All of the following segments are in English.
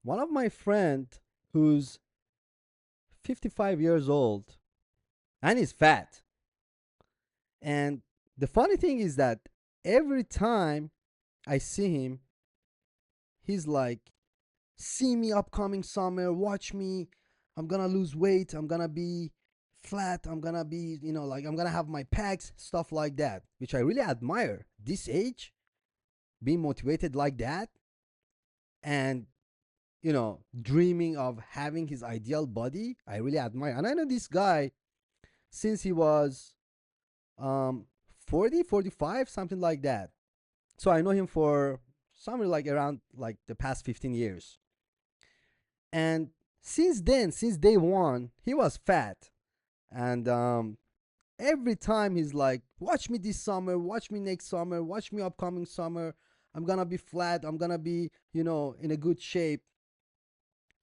one of my friend who's 55 years old and is fat. And the funny thing is that every time I see him, he's like, see me upcoming summer, watch me. I'm gonna lose weight. I'm gonna be flat. I'm gonna be, like I'm gonna have my pecs, stuff like that, which I really admire. This age, being motivated like that and, dreaming of having his ideal body, I really admire. And I know this guy since he was um 40, 45, something like that. So I know him for somewhere like around like the past 15 years. And since then, since day one, he was fat. And every time he's like, watch me this summer, watch me next summer, watch me upcoming summer. I'm gonna be flat. I'm gonna be, in a good shape,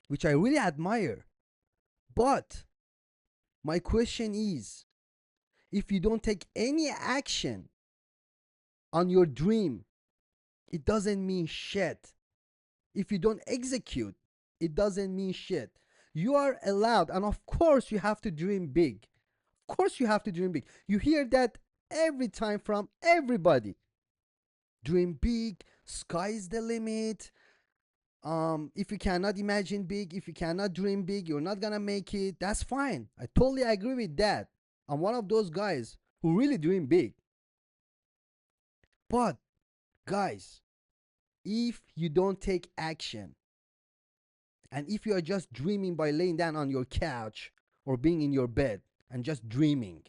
which I really admire. But my question is, if you don't take any action on your dream, it doesn't mean shit. If you don't execute, it doesn't mean shit. You are allowed, and of course, you have to dream big. Of course, you have to dream big. You hear that every time from everybody. Dream big, sky is the limit. If you cannot imagine big, if you cannot dream big, you're not gonna make it. That's fine. I totally agree with that. I'm one of those guys who really dream big. But, guys, if you don't take action, and if you are just dreaming by laying down on your couch or being in your bed and just dreaming,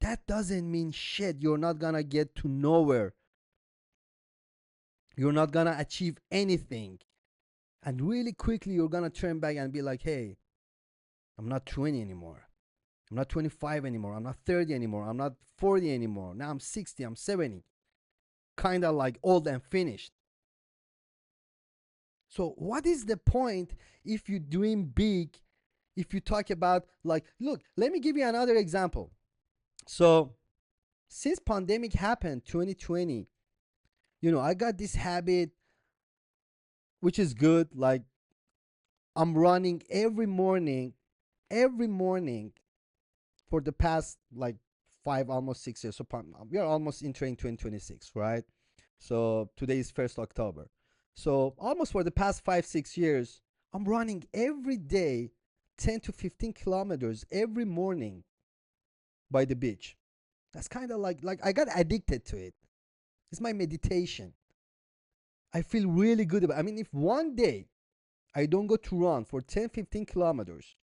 that doesn't mean shit. You're not gonna get to nowhere. You're not gonna achieve anything. And really quickly, you're gonna turn back and be like, hey, I'm not 20 anymore. I'm not 25 anymore. I'm not 30 anymore. I'm not 40 anymore. Now I'm 60. I'm 70. Kind of like old and finished. So, what is the point if you dream big? If you talk about, like, look, let me give you another example. So, since pandemic happened 2020, I got this habit which is good. Like, I'm running every morning for the past like 5, almost 6 years. So we are almost entering 2026, right? So today is 1st October. So almost for the past 5, 6 years, I'm running every day 10 to 15 kilometers every morning by the beach. That's kind of like I got addicted to it. It's my meditation. I feel really good about it. I mean, if one day I don't go to run for 10, 15 kilometers,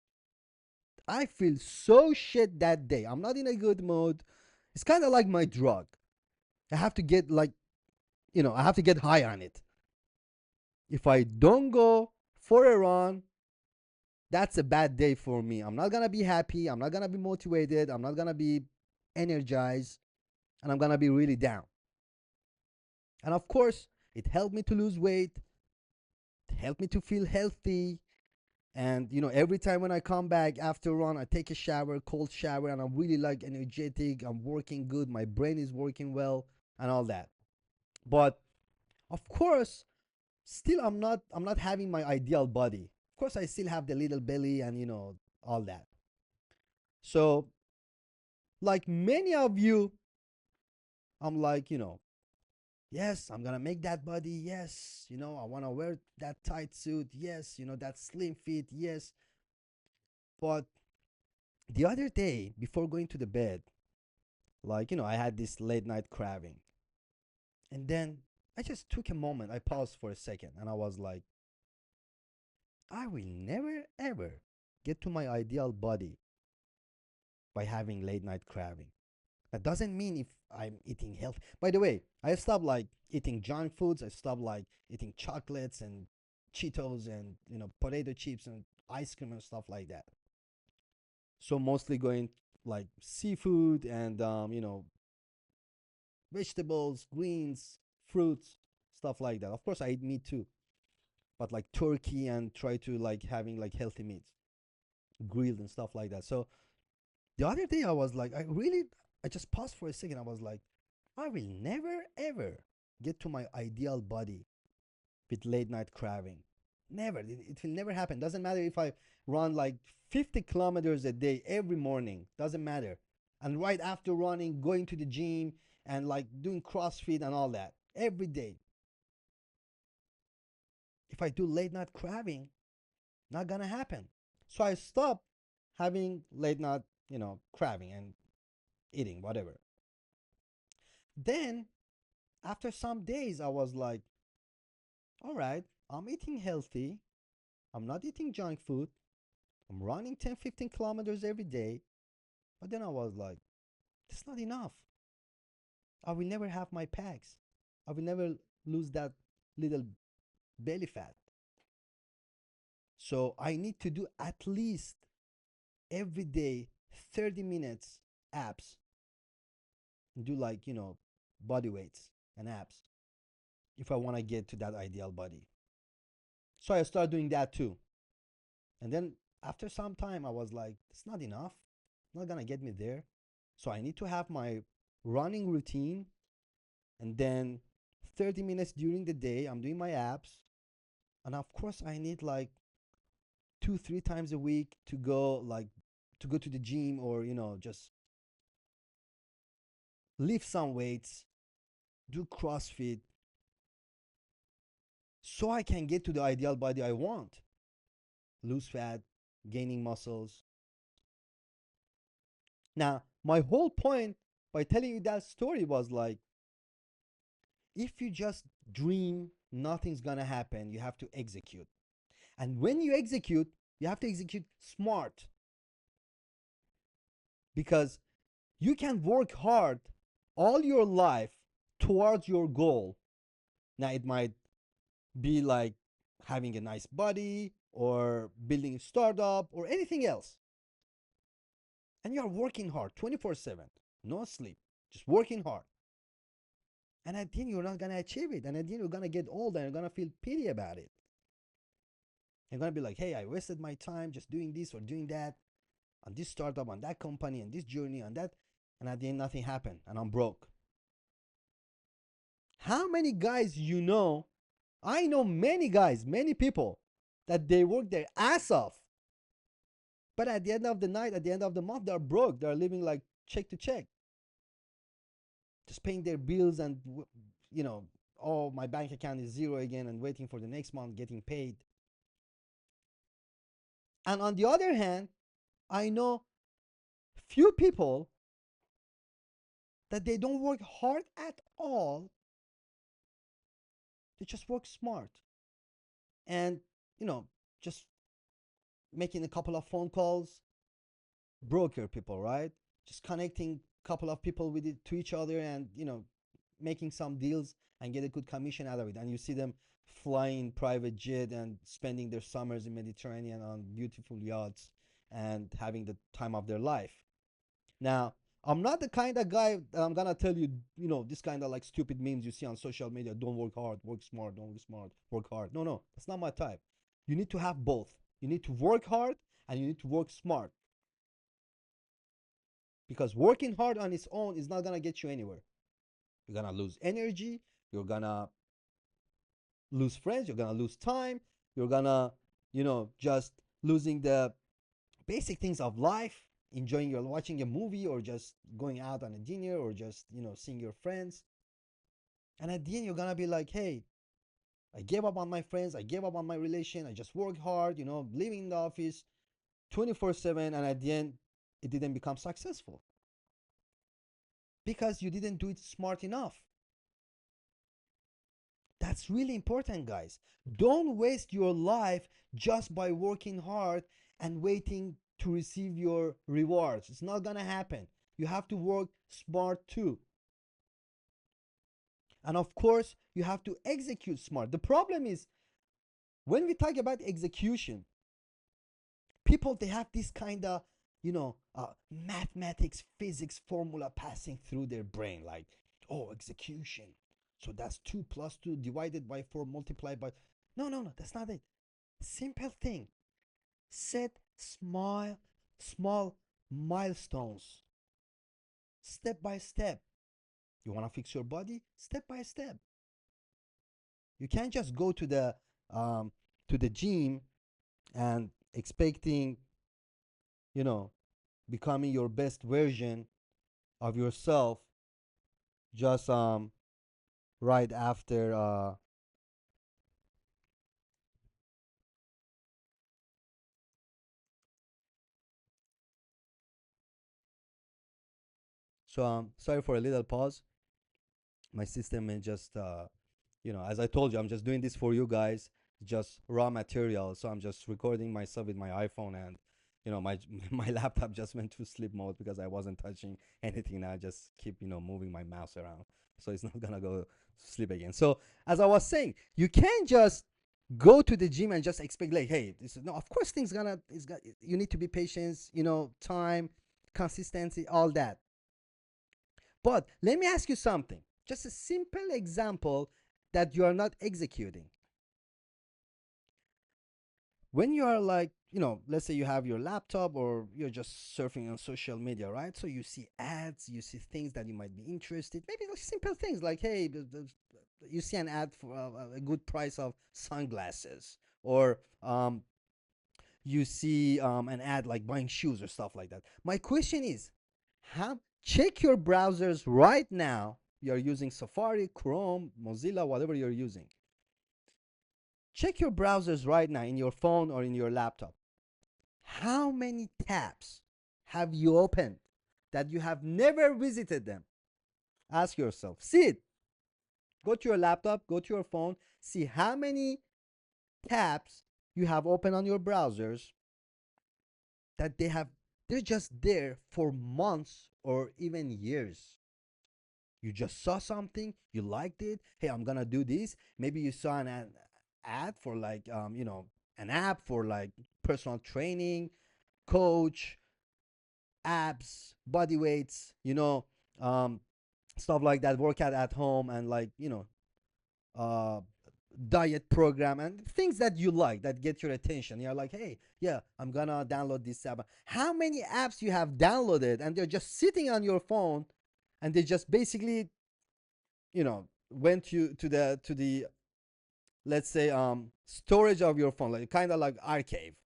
I feel so shit that day. I'm not in a good mood. It's kind of like my drug. I have to get like, I have to get high on it. If I don't go for a run, that's a bad day for me. I'm not going to be happy. I'm not going to be motivated. I'm not going to be energized. And I'm going to be really down. And of course, it helped me to lose weight. It helped me to feel healthy. And every time when I come back after a run, I take a shower, cold shower, and I'm really like energetic. I'm working good. My brain is working well, and all that. But of course, still I'm not having my ideal body. Of course, I still have the little belly and all that. So, like many of you, I'm like, yes, I'm gonna make that body. Yes, I wanna wear that tight suit. Yes, that slim fit. Yes, but the other day before going to the bed, like I had this late night craving, and then I just took a moment. I paused for a second, and I was like, I will never ever get to my ideal body by having late night craving. That doesn't mean if I'm eating healthy. By the way, I stopped like eating junk foods. I stopped like eating chocolates and Cheetos and potato chips and ice cream and stuff like that. So mostly going like seafood and vegetables, greens, fruits, stuff like that. Of course, I eat meat too, but like turkey and try to like having like healthy meats, grilled and stuff like that. So the other day I was like, I just paused for a second. I was like, I will never ever get to my ideal body with late night craving. Never. It will never happen. Doesn't matter if I run like 50 kilometers a day every morning. Doesn't matter. And right after running, going to the gym and like doing CrossFit and all that every day. If I do late night craving, not gonna happen. So I stopped having late night, craving and eating, whatever. Then after some days, I was like, all right, I'm eating healthy. I'm not eating junk food. I'm running 10, 15 kilometers every day. But then I was like, that's not enough. I will never have my packs. I will never lose that little belly fat. So I need to do at least every day 30 minutes abs. Do like, body weights and abs if I want to get to that ideal body. So I started doing that too. And then after some time, I was like, it's not enough. It's not going to get me there. So I need to have my running routine. And then 30 minutes during the day, I'm doing my abs. And of course, I need like 2, 3 times a week to go, to go to the gym or, just lift some weights, do CrossFit, so I can get to the ideal body I want. Lose fat, gaining muscles. Now, my whole point by telling you that story was like, if you just dream, nothing's gonna happen. You have to execute. And when you execute, you have to execute smart, because you can work hard all your life towards your goal. Now, it might be like having a nice body or building a startup or anything else. And you're working hard 24/7, no sleep, just working hard. And at the end, you're not going to achieve it. And at the end, you're going to get old and you're going to feel pity about it. You're going to be like, hey, I wasted my time just doing this or doing that on this startup, on that company, on this journey, on that. And at the end, nothing happened and I'm broke. How many guys you know? I know many guys, many people that they work their ass off. But at the end of the night, at the end of the month, they're broke. They're living like check to check, just paying their bills and, you know, oh, my bank account is zero again and waiting for the next month getting paid. And on the other hand, I know few people that they don't work hard at all. They just work smart and, you know, just making a couple of phone calls, broker people, right? Just connecting a couple of people with it to each other and, making some deals and get a good commission out of it. And you see them flying private jet and spending their summers in Mediterranean on beautiful yachts and having the time of their life. Now, I'm not the kind of guy that I'm gonna tell you, this kind of like stupid memes you see on social media. Don't work hard, work smart. Don't work smart, work hard. No, no, that's not my type. You need to have both. You need to work hard and you need to work smart. Because working hard on its own is not gonna get you anywhere. You're gonna lose energy. You're gonna lose friends. You're gonna lose time. You're gonna, just losing the basic things of life, enjoying your watching a movie or just going out on a dinner or just, seeing your friends. And at the end, you're gonna be like, hey, I gave up on my friends. I gave up on my relation. I just worked hard, living in the office 24/7. And at the end, it didn't become successful because you didn't do it smart enough. That's really important, guys. Don't waste your life just by working hard and waiting to receive your rewards. It's not gonna happen. You have to work smart too. And of course, you have to execute smart. The problem is when we talk about execution, people they have this kind of, mathematics, physics formula passing through their brain, like, oh, execution. So that's 2 plus 2 divided by 4 multiplied by. No, no, no, that's not it. Simple thing. Set small milestones, step by step. You want to fix your body? Step by step. You can't just go um, to the gym and expecting, you know, becoming your best version of yourself just right after so sorry for a little pause. My system is just as I told you, I'm just doing this for you guys, just raw material. So I'm just recording myself with my iPhone, and my my laptop just went to sleep mode because I wasn't touching anything. I just keep moving my mouse around, so it's not gonna go to sleep again. So as I was saying, you can't just go to the gym and just expect like, hey, this is no. Of course, things gonna is got. You need to be patient. Time, consistency, all that. But let me ask you something. Just a simple example that you are not executing. When you are like, let's say you have your laptop or you're just surfing on social media, right? So you see ads, you see things that you might be interested. Maybe like simple things like, hey, you see an ad for a good price of sunglasses, or you see an ad like buying shoes or stuff like that. My question is, check your browsers right now. You're using Safari, Chrome, Mozilla, whatever you're using. Check your browsers right now in your phone or in your laptop. How many tabs have you opened that you have never visited them? Ask yourself. See it. Go to your laptop, go to your phone, see how many tabs you have open on your browsers that they're just there for months or even years. You just saw something, you liked it. Hey, I'm gonna do this. Maybe you saw an ad for like an app for like personal training, coach, abs, body weights, um, stuff like that, workout at home, and like uh, diet program and things that you like that get your attention. You're like, hey, yeah, I'm gonna download this app. How many apps you have downloaded and they're just sitting on your phone, and they just basically, went to the let's say storage of your phone, like kind of like archive.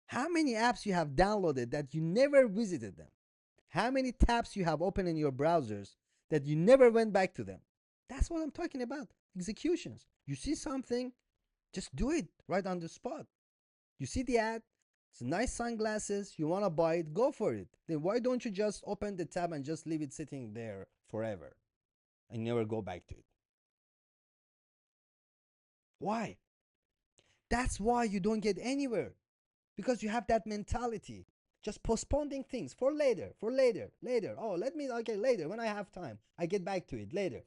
How many apps you have downloaded that you never visited them? How many tabs you have open in your browsers that you never went back to them? That's what I'm talking about. Executions. You see something, just do it right on the spot. You see the ad, it's nice sunglasses, you want to buy it, go for it. Then why don't you just open the tab and just leave it sitting there forever and never go back to it? Why? That's why you don't get anywhere, because you have that mentality. Just postponing things for later, for later, later. Oh, okay, later, when I have time, I get back to it later.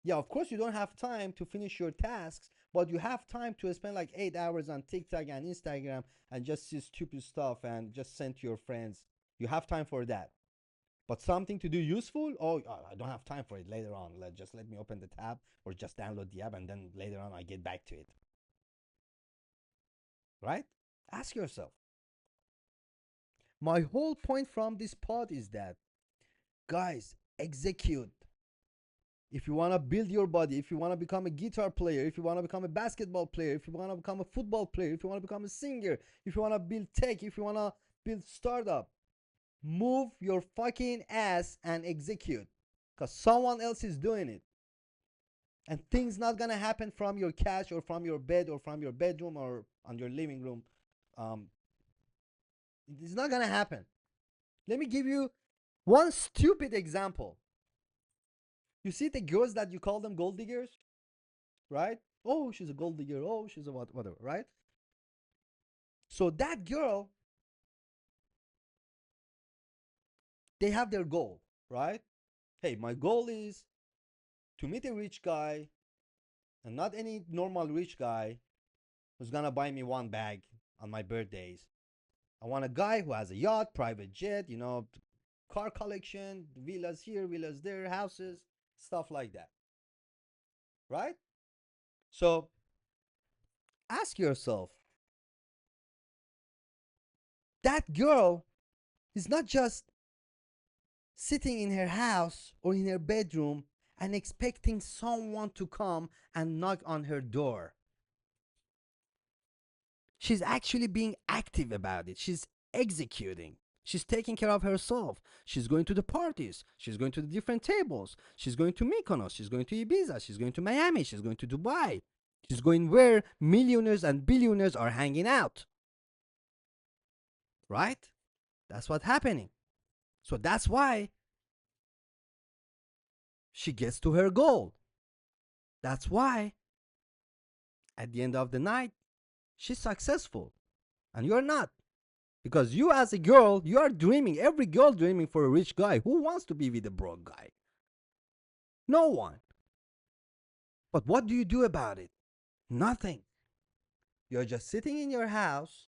Yeah, of course, you don't have time to finish your tasks, but you have time to spend like 8 hours on TikTok and Instagram and just see stupid stuff and just send to your friends. You have time for that. But something to do useful, oh, I don't have time for it later on. Let me open the tab or just download the app and then later on I get back to it. Right? Ask yourself. My whole point from this pod is that, guys, execute. If you want to build your body, if you want to become a guitar player, if you want to become a basketball player, if you want to become a football player, if you want to become a singer, if you want to build tech, if you want to build startup, move your fucking ass and execute, because someone else is doing it. And things not gonna happen from your couch or from your bed or from your bedroom or on your living room. um, it's not gonna happen. Let me give you one stupid example. You see the girls that you call them gold diggers, right? Oh, she's a gold digger. Oh, she's a whatever, right? So that girl, they have their goal, right? Hey, my goal is to meet a rich guy, and not any normal rich guy who's gonna buy me one bag on my birthdays. I want a guy who has a yacht, private jet, car collection, villas here, villas there, houses, stuff like that, right? So ask yourself, that girl is not just sitting in her house or in her bedroom and expecting someone to come and knock on her door. She's actually being active about it. She's executing. She's taking care of herself. She's going to the parties. She's going to the different tables. She's going to Mykonos. She's going to Ibiza. She's going to Miami. She's going to Dubai. She's going where millionaires and billionaires are hanging out. Right? That's what's happening. So that's why she gets to her goal. That's why at the end of the night, she's successful and you're not. Because you, as a girl, you are dreaming, every girl dreaming for a rich guy. Who wants to be with a broke guy? No one. But what do you do about it? Nothing. You're just sitting in your house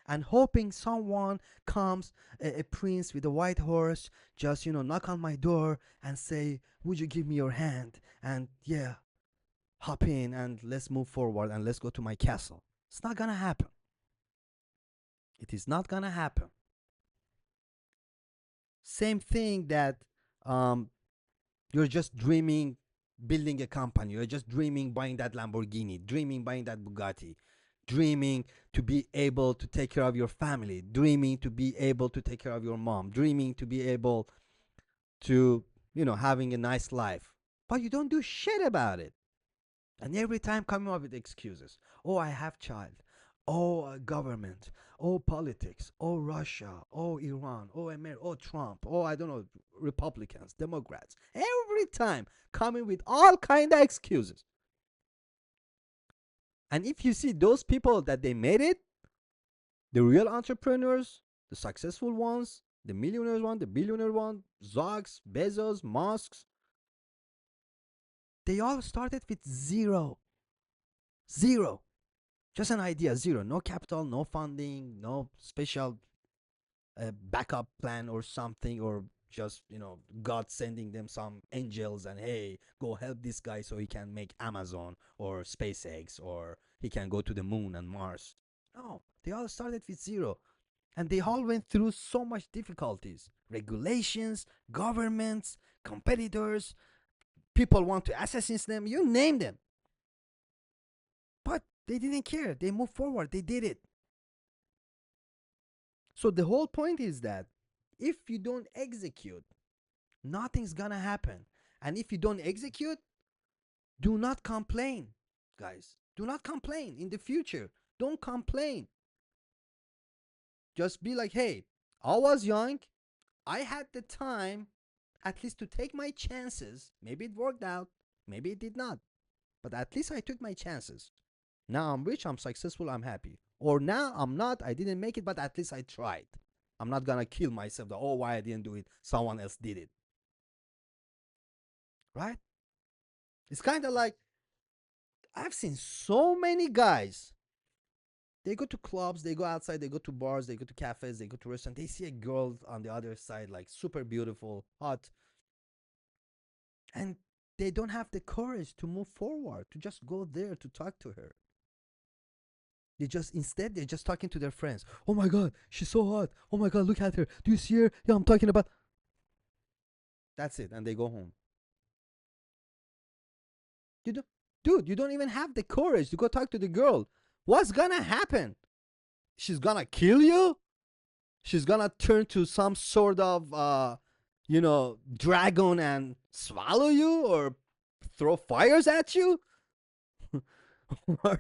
and hoping someone comes, a prince with a white horse, just, knock on my door and say, would you give me your hand? And yeah, hop in and let's move forward and let's go to my castle. It's not gonna happen. It is not gonna happen. Same thing that you're just dreaming building a company. You're just dreaming buying that Lamborghini, dreaming buying that Bugatti, dreaming to be able to take care of your family, dreaming to be able to take care of your mom, dreaming to be able to, having a nice life. But you don't do shit about it. And every time coming up with excuses. Oh, I have child. Oh, government. Oh, politics. Oh, Russia. Oh, Iran. Oh, America. Oh, Trump. Oh, I don't know, Republicans, Democrats. Every time coming with all kind of excuses. And if you see those people that they made it, the real entrepreneurs, the successful ones, the millionaires one, the billionaire one, Zucks, Bezos, Musks, they all started with zero. Zero. Just an idea, zero. No capital, no funding, no special backup plan or something, or just, God sending them some angels and hey, go help this guy so he can make Amazon or SpaceX or he can go to the moon and Mars. No, they all started with zero. And they all went through so much difficulties. Regulations, governments, competitors, people want to assassinate them, you name them. But they didn't care. They moved forward. They did it. So the whole point is that if you don't execute, nothing's gonna happen. And if you don't execute, do not complain, guys. Do not complain in the future. Don't complain. Just be like, hey, I was young. I had the time at least to take my chances. Maybe it worked out. Maybe it did not. But at least I took my chances. Now I'm rich, I'm successful, I'm happy. Or now I'm not, I didn't make it, but at least I tried. I'm not gonna kill myself. Oh, why I didn't do it? Someone else did it. Right? It's kind of like I've seen so many guys. They go to clubs, they go outside, they go to bars, they go to cafes, they go to restaurants. They see a girl on the other side, like super beautiful, hot, and they don't have the courage to move forward, to just go there to talk to her. They're just talking to their friends. Oh my god, she's so hot. Oh my god, look at her. Do you see her? Yeah, I'm talking about. That's it, and they go home. You don't, dude. You don't even have the courage to go talk to the girl. What's gonna happen? She's gonna kill you. She's gonna turn to some sort of, dragon and swallow you, or throw fires at you, or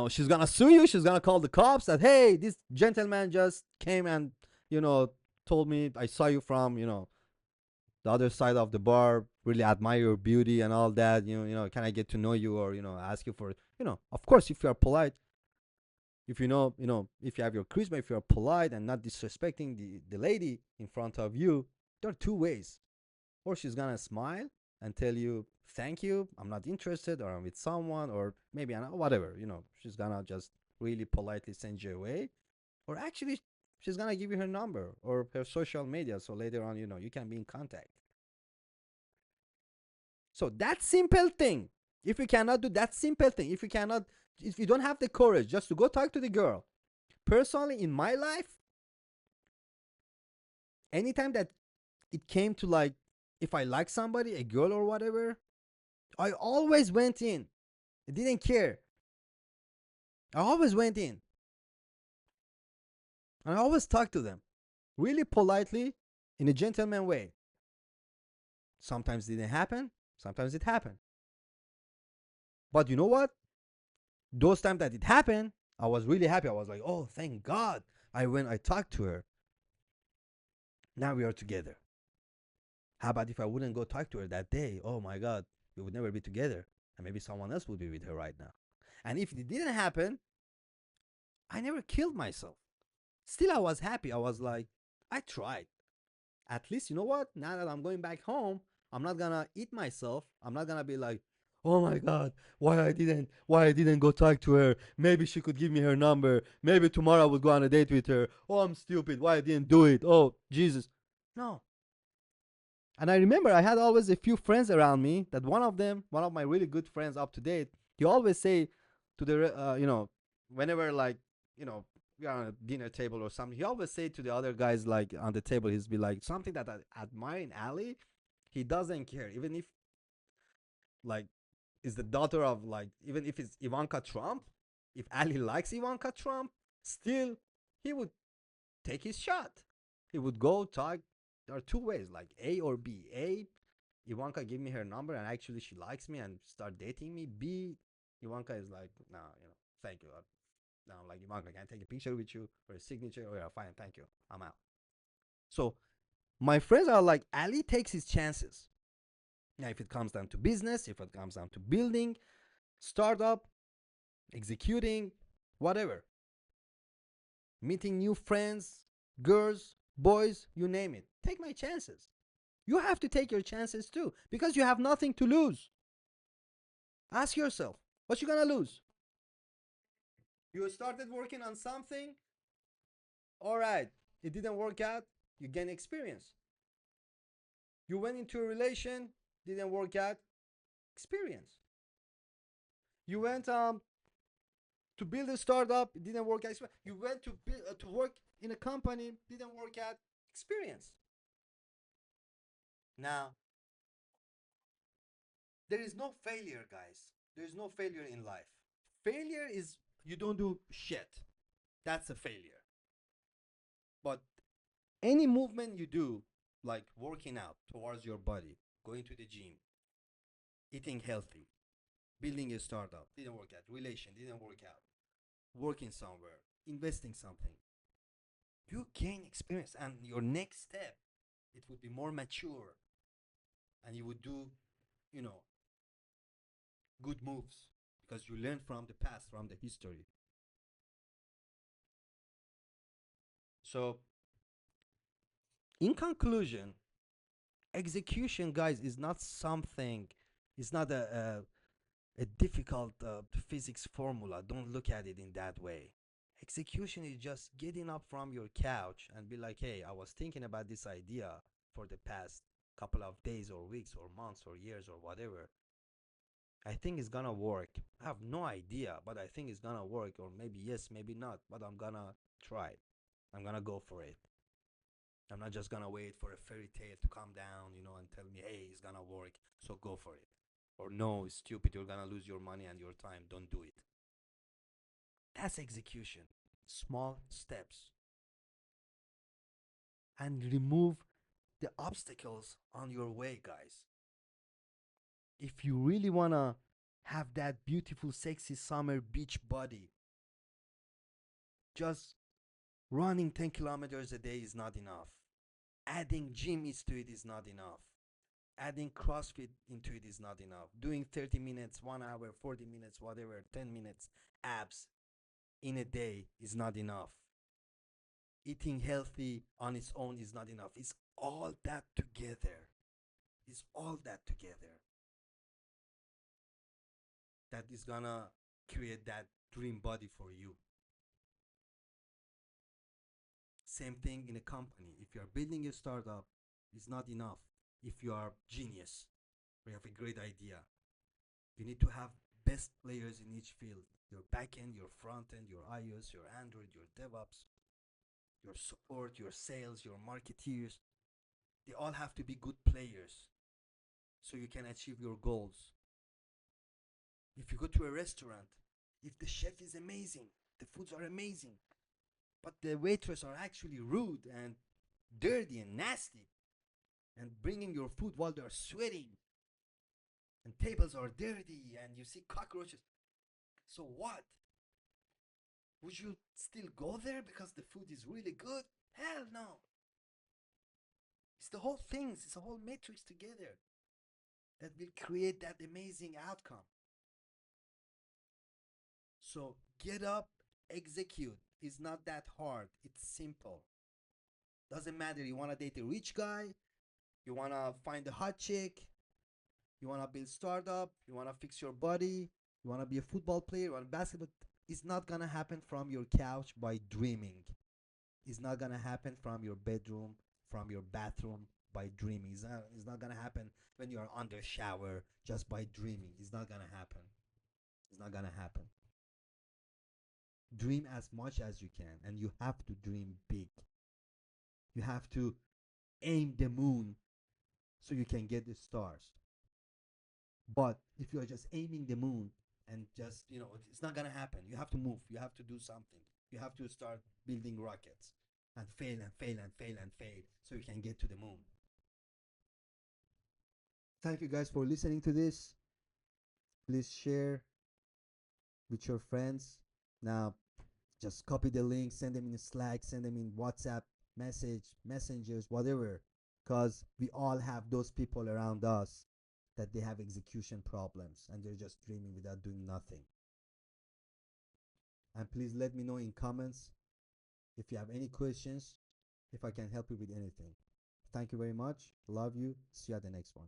she's gonna sue you. She's gonna call the cops that, hey, this gentleman just came and, told me I saw you from, the other side of the bar, really admire your beauty and all that. Can I get to know you, or, ask you for, of course, if you are polite, if if you have your charisma, if you are polite and not disrespecting the lady in front of you, there are two ways. Or she's gonna smile and tell you, thank you, I'm not interested, or I'm with someone, or maybe whatever, she's gonna just really politely send you away. Or actually, she's gonna give you her number or her social media, so later on, you can be in contact. So that simple thing, if you cannot do that simple thing, if you don't have the courage just to go talk to the girl, personally, in my life, anytime that it came to like if I like somebody, a girl or whatever, I always went in. I didn't care. I always went in. And I always talked to them really politely in a gentleman way. Sometimes it didn't happen, sometimes it happened. But you know what? Those times that it happened, I was really happy. I was like, oh, thank God. I talked to her. Now we are together. How about if I wouldn't go talk to her that day? Oh my God, we would never be together. And maybe someone else would be with her right now. And if it didn't happen, I never killed myself. Still, I was happy. I was like, I tried. At least, you know what? Now that I'm going back home, I'm not gonna eat myself. I'm not gonna be like, oh my God, why I didn't go talk to her? Maybe she could give me her number. Maybe tomorrow I would go on a date with her. Oh, I'm stupid. Why I didn't do it? Oh, Jesus. No. And I remember I had always a few friends around me that one of them, one of my really good friends up to date, he always say to the, whenever like, you know, we are on a dinner table or something, he always say to the other guys like on the table, he's be like something that I admire in Ali, he doesn't care. Even if like is the daughter of like, even if it's Ivanka Trump, if Ali likes Ivanka Trump, still he would take his shot. He would go talk. There are two ways, like A or B. A, Ivanka give me her number and actually she likes me and start dating me. B, Ivanka is like, nah, thank you. No, like Ivanka, can I take a picture with you for a signature? Oh yeah, fine, thank you. I'm out. So my friends are like, Ali takes his chances. Now, if it comes down to business, if it comes down to building, startup, executing, whatever, meeting new friends, girls, boys, you name it, take my chances. You have to take your chances too because you have nothing to lose. Ask yourself, what you gonna lose? You started working on something, all right, it didn't work out, you gain experience. You went into a relation, didn't work out, experience. You went to build a startup, it didn't work out. You went to work in a company, didn't work out, experience. Now, there is no failure, guys. There is no failure in life. Failure is you don't do shit. That's a failure. But any movement you do, like working out towards your body, going to the gym, eating healthy, building a startup, didn't work out, relation didn't work out, working somewhere, investing something, you gain experience. And your next step, it would be more mature and you would do, you know, good moves because you learn from the past, from the history. So, in conclusion, execution, guys, is not something, it's not a difficult physics formula. Don't look at it in that way. Execution is just getting up from your couch and be like, hey, I was thinking about this idea for the past couple of days or weeks or months or years or whatever. I think it's gonna work. I have no idea, but I think it's gonna work. Or maybe yes, maybe not, but I'm gonna try it. I'm gonna go for it. I'm not just gonna wait for a fairy tale to come down, and tell me, hey, it's gonna work, so go for it. Or no, it's stupid, you're gonna lose your money and your time, don't do it. That's execution. Small steps. And remove the obstacles on your way, guys. If you really wanna have that beautiful, sexy summer beach body, just running 10 kilometers a day is not enough. Adding gym to it is not enough. Adding CrossFit into it is not enough. Doing 30 minutes, 1 hour, 40 minutes, whatever, 10 minutes abs in a day is not enough. Eating healthy on its own is not enough. It's all that together. It's all that together that is gonna create that dream body for you. Same thing in a company. If you are building a startup, it's not enough. If you are genius or you have a great idea, you need to have best players in each field. Your backend, your front end, your iOS, your Android, your DevOps, your support, your sales, your marketeers. They all have to be good players. so you can achieve your goals. If you go to a restaurant, if the chef is amazing, the foods are amazing, but the waitress are actually rude and dirty and nasty and bringing your food while they're sweating and tables are dirty and you see cockroaches, so what? Would you still go there because the food is really good? Hell no. It's the whole thing, it's the whole matrix together that will create that amazing outcome. So get up, execute. It's not that hard. It's simple. Doesn't matter. You want to date a rich guy, you want to find a hot chick, you want to build startup, you want to fix your body, you want to be a football player, you want to basketball. It's not going to happen from your couch by dreaming. It's not going to happen from your bedroom, from your bathroom by dreaming. It's not going to happen when you are under shower just by dreaming. It's not going to happen. It's not going to happen. Dream as much as you can, and you have to dream big. You have to aim the moon so you can get the stars. But if you are just aiming the moon and just, it's not going to happen. You have to move. You have to do something. You have to start building rockets and fail and fail and fail and fail so you can get to the moon. Thank you guys for listening to this. Please share with your friends. Now, just copy the link, send them in Slack, send them in WhatsApp, messengers, whatever. Because we all have those people around us that they have execution problems and they're just dreaming without doing nothing. And please let me know in comments if you have any questions, if I can help you with anything. Thank you very much. Love you. See you at the next one.